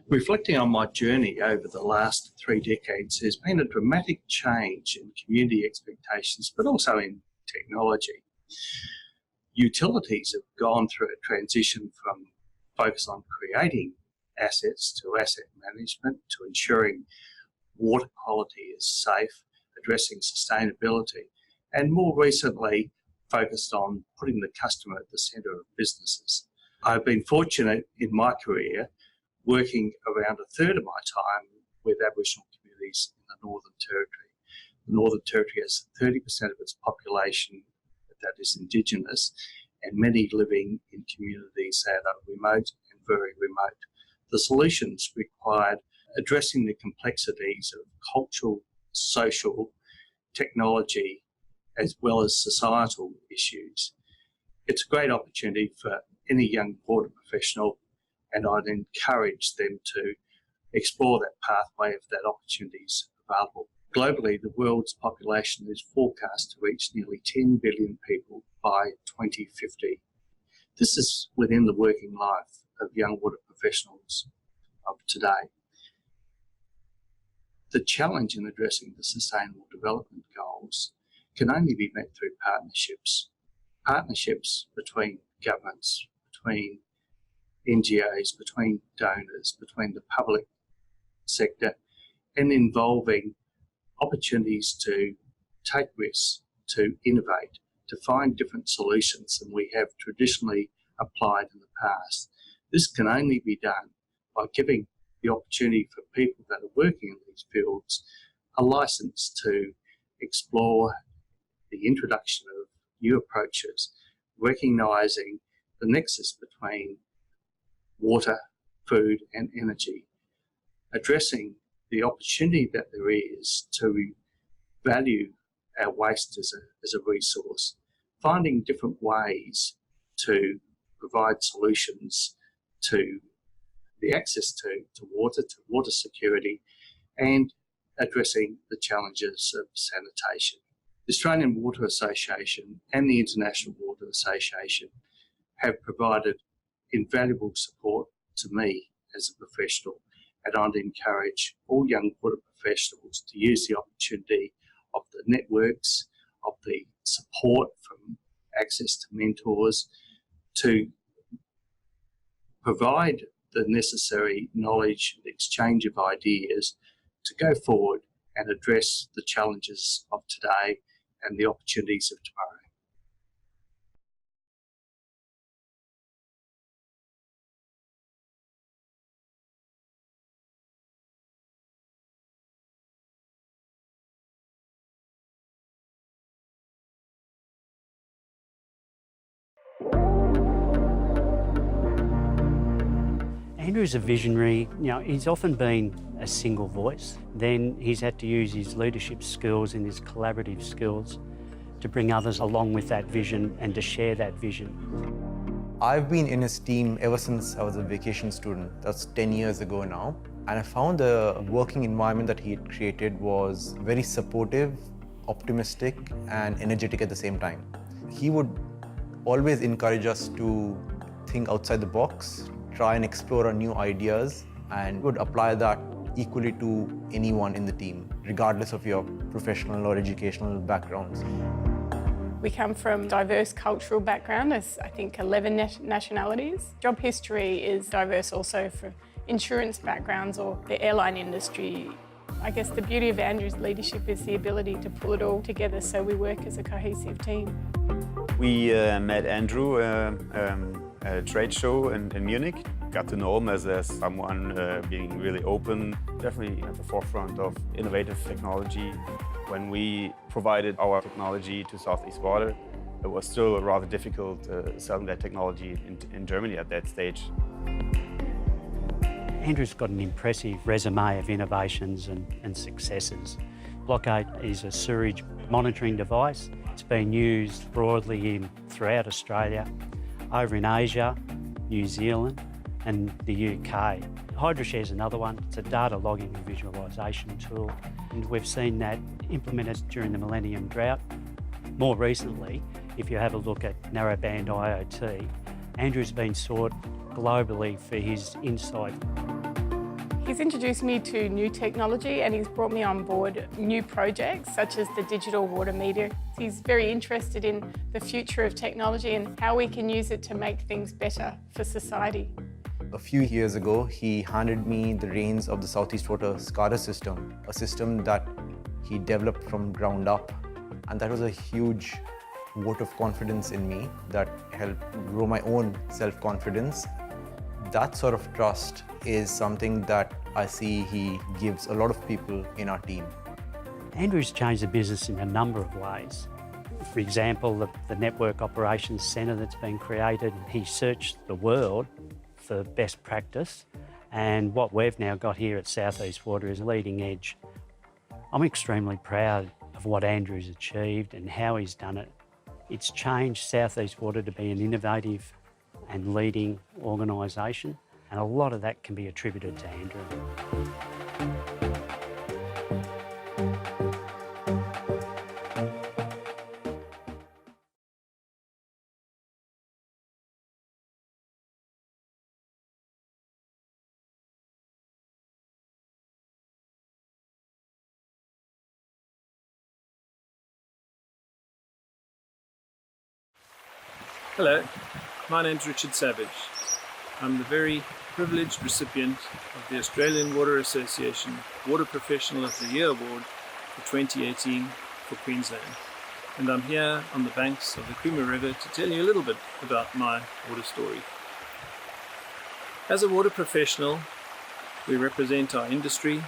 Reflecting on my journey over the last 3 decades, there's been a dramatic change in community expectations, but also in technology. Utilities have gone through a transition from focus on creating assets to asset management, to ensuring water quality is safe, addressing sustainability, and more recently focused on putting the customer at the centre of businesses. I've been fortunate in my career working around a third of my time with Aboriginal communities in the Northern Territory. The Northern Territory has 30% of its population that is Indigenous, and many living in communities that are remote and very remote. The solutions required addressing the complexities of cultural, social, technology, as well as societal issues. It's a great opportunity for any young water professional, and I'd encourage them to explore that pathway if that opportunity is available. Globally, the world's population is forecast to reach nearly 10 billion people by 2050. This is within the working life of young water professionals of today. The challenge in addressing the Sustainable Development Goals can only be met through partnerships. Partnerships between governments, between NGOs, between donors, between the public sector, and involving opportunities to take risks, to innovate, to find different solutions than we have traditionally applied in the past. This can only be done by giving the opportunity for people that are working in these fields a license to explore the introduction of new approaches, recognising the nexus between water, food and energy, addressing the opportunity that there is to value our waste as a resource, finding different ways to provide solutions to the access to water security, and addressing the challenges of sanitation. The Australian Water Association and the International Water Association have provided invaluable support to me as a professional, and I'd encourage all young water professionals to use the opportunity of the networks, of the support from access to mentors, to provide the necessary knowledge and exchange of ideas to go forward and address the challenges of today and the opportunities of tomorrow. Andrew's a visionary. He's often been a single voice. Then he's had to use his leadership skills and his collaborative skills to bring others along with that vision and to share that vision. I've been in his team ever since I was a vacation student. That's 10 years ago now. And I found the working environment that he had created was very supportive, optimistic, and energetic at the same time. He would always encourage us to think outside the box, try and explore our new ideas, and would apply that equally to anyone in the team, regardless of your professional or educational backgrounds. We come from diverse cultural background, as I think 11 nationalities. Job history is diverse also for insurance backgrounds or the airline industry. I guess the beauty of Andrew's leadership is the ability to pull it all together so we work as a cohesive team. We met Andrew a trade show in Munich. Got to know him as someone being really open, definitely at the forefront of innovative technology. When we provided our technology to Southeast Water, it was still rather difficult selling that technology in Germany at that stage. Andrew's got an impressive resume of innovations and successes. Blockade is a sewage monitoring device. It's been used broadly throughout Australia, over in Asia, New Zealand and the UK. HydroShare is another one. It's a data logging and visualisation tool, and we've seen that implemented during the Millennium Drought. More recently, if you have a look at narrowband IoT, Andrew's been sought globally for his insight. He's introduced me to new technology and he's brought me on board new projects such as the digital water meter. He's very interested in the future of technology and how we can use it to make things better for society. A few years ago, he handed me the reins of the Southeast Water SCADA system, a system that he developed from ground up. And that was a huge vote of confidence in me that helped grow my own self-confidence. That sort of trust is something that I see he gives a lot of people in our team. Andrew's changed the business in a number of ways. For example, the Network Operations Centre that's been created, he searched the world for best practice, and what we've now got here at Southeast Water is leading edge. I'm extremely proud of what Andrew's achieved and how he's done it. It's changed Southeast Water to be an innovative and leading organisation, and a lot of that can be attributed to Andrew. Hello, my name's Richard Savage. I'm the very privileged recipient of the Australian Water Association Water Professional of the Year Award for 2018 for Queensland. And I'm here on the banks of the Cooma River to tell you a little bit about my water story. As a water professional, we represent our industry.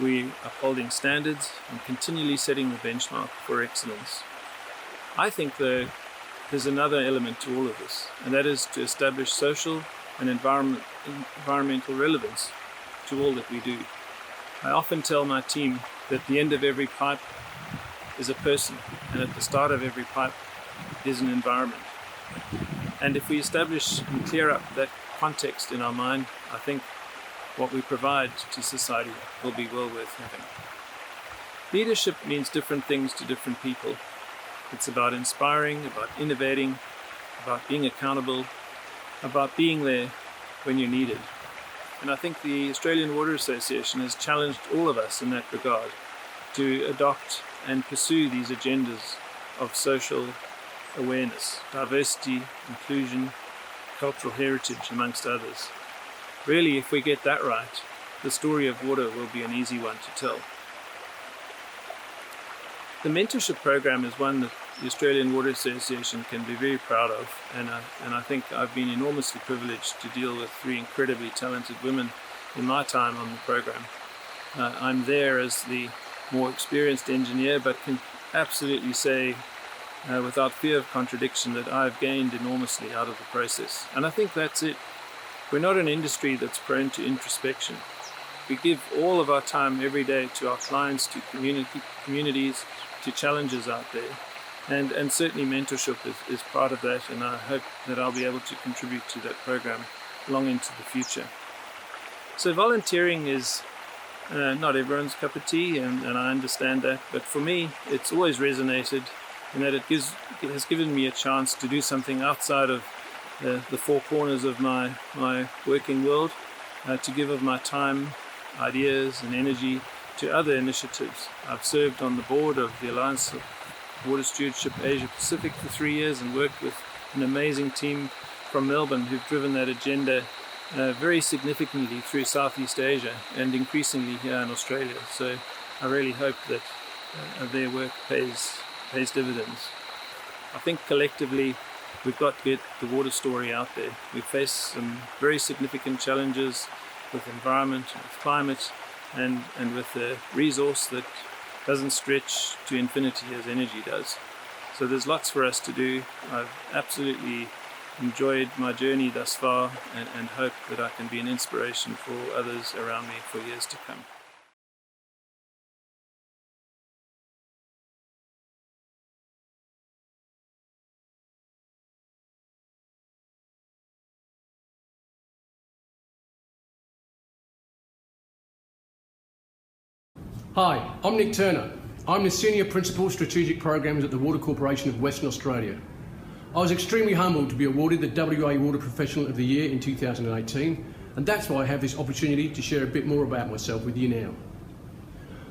We are upholding standards and continually setting the benchmark for excellence. I think though, there's another element to all of this, and that is to establish social and environmental relevance to all that we do. I often tell my team that the end of every pipe is a person, and at the start of every pipe is an environment. And if we establish and clear up that context in our mind, I think what we provide to society will be well worth having. Leadership means different things to different people. It's about inspiring, about innovating, about being accountable, about being there when you're needed. And I think the Australian Water Association has challenged all of us in that regard to adopt and pursue these agendas of social awareness, diversity, inclusion, cultural heritage, amongst others. Really, if we get that right, the story of water will be an easy one to tell. The mentorship program is one that the Australian Water Association can be very proud of, and I think I've been enormously privileged to deal with 3 incredibly talented women in my time on the program. I'm there as the more experienced engineer, but can absolutely say without fear of contradiction that I've gained enormously out of the process. And I think that's it. We're not an industry that's prone to introspection. We give all of our time every day to our clients, to communities, to challenges out there. And certainly mentorship is part of that, and I hope that I'll be able to contribute to that program long into the future. So volunteering is not everyone's cup of tea, and I understand that, but for me it's always resonated in that it has given me a chance to do something outside of the 4 corners of my working world, to give of my time, ideas and energy to other initiatives. I've served on the board of the Alliance of Water Stewardship Asia Pacific for 3 years and worked with an amazing team from Melbourne who've driven that agenda very significantly through Southeast Asia and increasingly here in Australia. So I really hope that their work pays dividends. I think collectively we've got to get the water story out there. We face some very significant challenges with environment, with climate, and with a resource that doesn't stretch to infinity as energy does. So there's lots for us to do. I've absolutely enjoyed my journey thus far and hope that I can be an inspiration for others around me for years to come. Hi, I'm Nick Turner. I'm the Senior Principal Strategic Programs at the Water Corporation of Western Australia. I was extremely humbled to be awarded the WA Water Professional of the Year in 2018, and that's why I have this opportunity to share a bit more about myself with you now.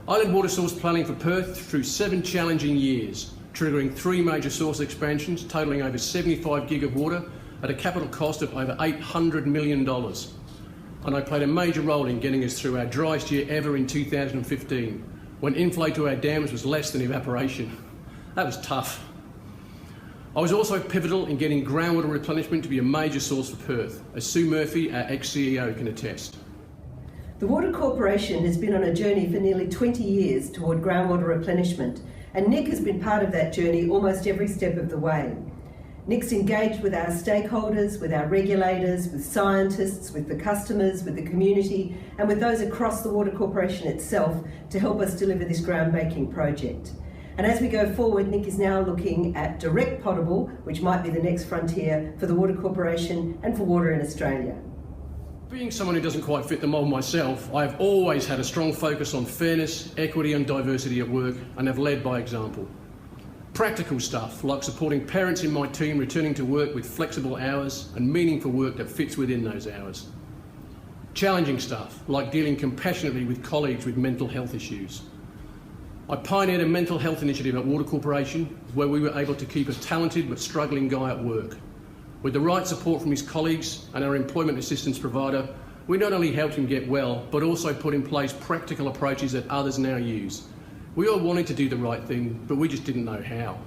I led water source planning for Perth through 7 challenging years, triggering 3 major source expansions totalling over 75 gig of water at a capital cost of over $800 million. And I played a major role in getting us through our driest year ever in 2015, when inflow to our dams was less than evaporation. That was tough. I was also pivotal in getting groundwater replenishment to be a major source for Perth, as Sue Murphy, our ex-CEO, can attest. The Water Corporation has been on a journey for nearly 20 years toward groundwater replenishment, and Nick has been part of that journey almost every step of the way. Nick's engaged with our stakeholders, with our regulators, with scientists, with the customers, with the community, and with those across the Water Corporation itself to help us deliver this groundbreaking project. And as we go forward, Nick is now looking at direct potable, which might be the next frontier for the Water Corporation and for water in Australia. Being someone who doesn't quite fit the mould myself, I have always had a strong focus on fairness, equity and diversity at work, and have led by example. Practical stuff, like supporting parents in my team returning to work with flexible hours and meaningful work that fits within those hours. Challenging stuff, like dealing compassionately with colleagues with mental health issues. I pioneered a mental health initiative at Water Corporation where we were able to keep a talented but struggling guy at work. With the right support from his colleagues and our employment assistance provider, we not only helped him get well, but also put in place practical approaches that others now use. We all wanted to do the right thing, but we just didn't know how.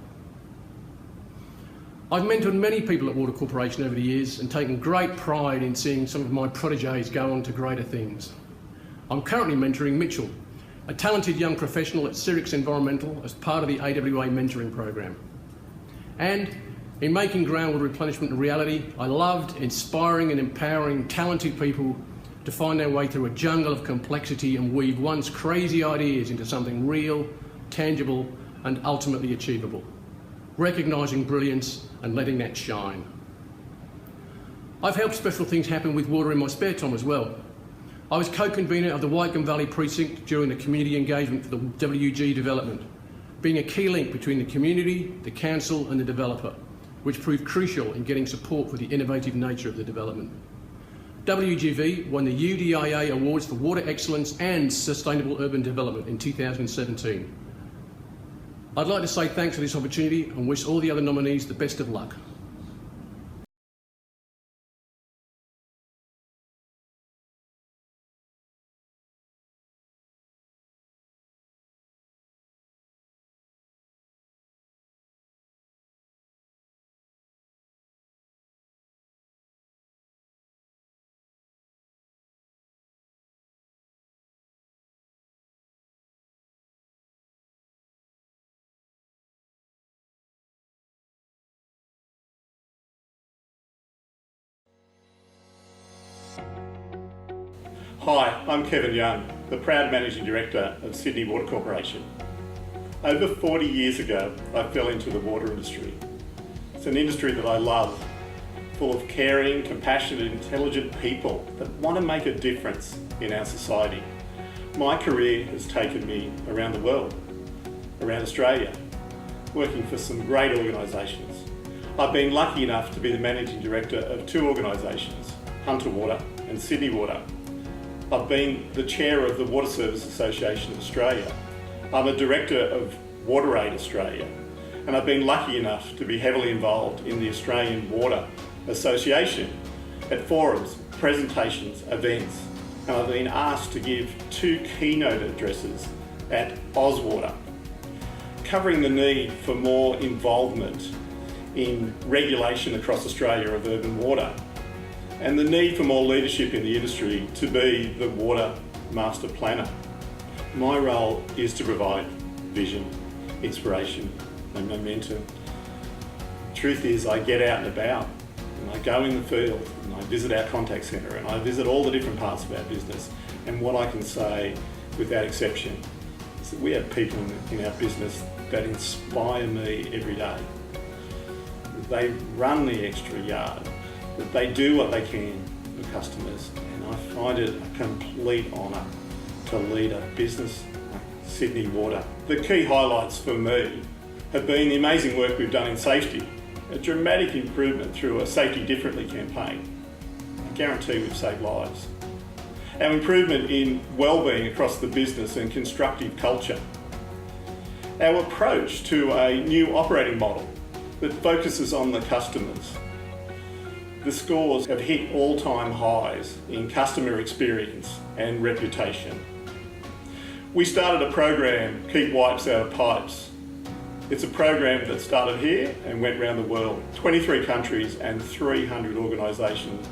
I've mentored many people at Water Corporation over the years and taken great pride in seeing some of my protégés go on to greater things. I'm currently mentoring Mitchell, a talented young professional at Sirix Environmental as part of the AWA mentoring program. And in making groundwater replenishment a reality, I loved inspiring and empowering talented people to find their way through a jungle of complexity and weave once crazy ideas into something real, tangible, and ultimately achievable. Recognising brilliance and letting that shine. I've helped special things happen with water in my spare time as well. I was co-convener of the Wycombe Valley Precinct during the community engagement for the WG development, being a key link between the community, the council and the developer, which proved crucial in getting support for the innovative nature of the development. WGV won the UDIA Awards for Water Excellence and Sustainable Urban Development in 2017. I'd like to say thanks for this opportunity and wish all the other nominees the best of luck. Hi, I'm Kevin Young, the proud Managing Director of Sydney Water Corporation. Over 40 years ago, I fell into the water industry. It's an industry that I love, full of caring, compassionate, intelligent people that want to make a difference in our society. My career has taken me around the world, around Australia, working for some great organisations. I've been lucky enough to be the Managing Director of 2 organisations, Hunter Water and Sydney Water. I've been the chair of the Water Service Association of Australia. I'm a director of WaterAid Australia, and I've been lucky enough to be heavily involved in the Australian Water Association at forums, presentations, events, and I've been asked to give 2 keynote addresses at Ozwater, covering the need for more involvement in regulation across Australia of urban water, and the need for more leadership in the industry to be the water master planner. My role is to provide vision, inspiration and momentum. Truth is, I get out and about and I go in the field and I visit our contact centre and I visit all the different parts of our business, and what I can say without exception is that we have people in our business that inspire me every day. They run the extra yard, that they do what they can for customers, and I find it a complete honour to lead a business like Sydney Water. The key highlights for me have been the amazing work we've done in safety, a dramatic improvement through a Safety Differently campaign, guarantee we've saved lives. Our improvement in wellbeing across the business and constructive culture. Our approach to a new operating model that focuses on the customers. The scores have hit all-time highs in customer experience and reputation. We started a program, Keep Wipes Out of Pipes. It's a program that started here and went around the world, 23 countries and 300 organisations.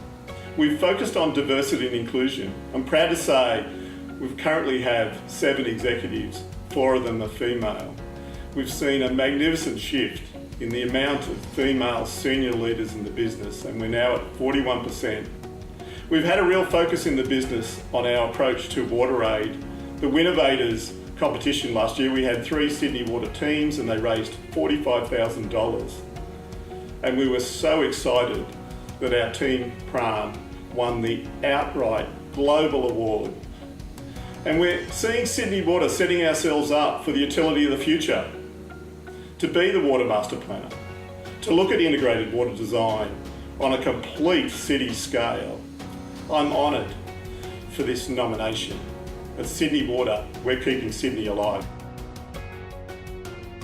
We've focused on diversity and inclusion. I'm proud to say we currently have 7 executives, 4 of them are female. We've seen a magnificent shift in the amount of female senior leaders in the business, and we're now at 41%. We've had a real focus in the business on our approach to water aid. The Winnovators competition last year, we had 3 Sydney Water teams and they raised $45,000. And we were so excited that our team, Pram, won the outright global award. And we're seeing Sydney Water setting ourselves up for the utility of the future, to be the water master planner, to look at integrated water design on a complete city scale. I'm honoured for this nomination. At Sydney Water, we're keeping Sydney alive.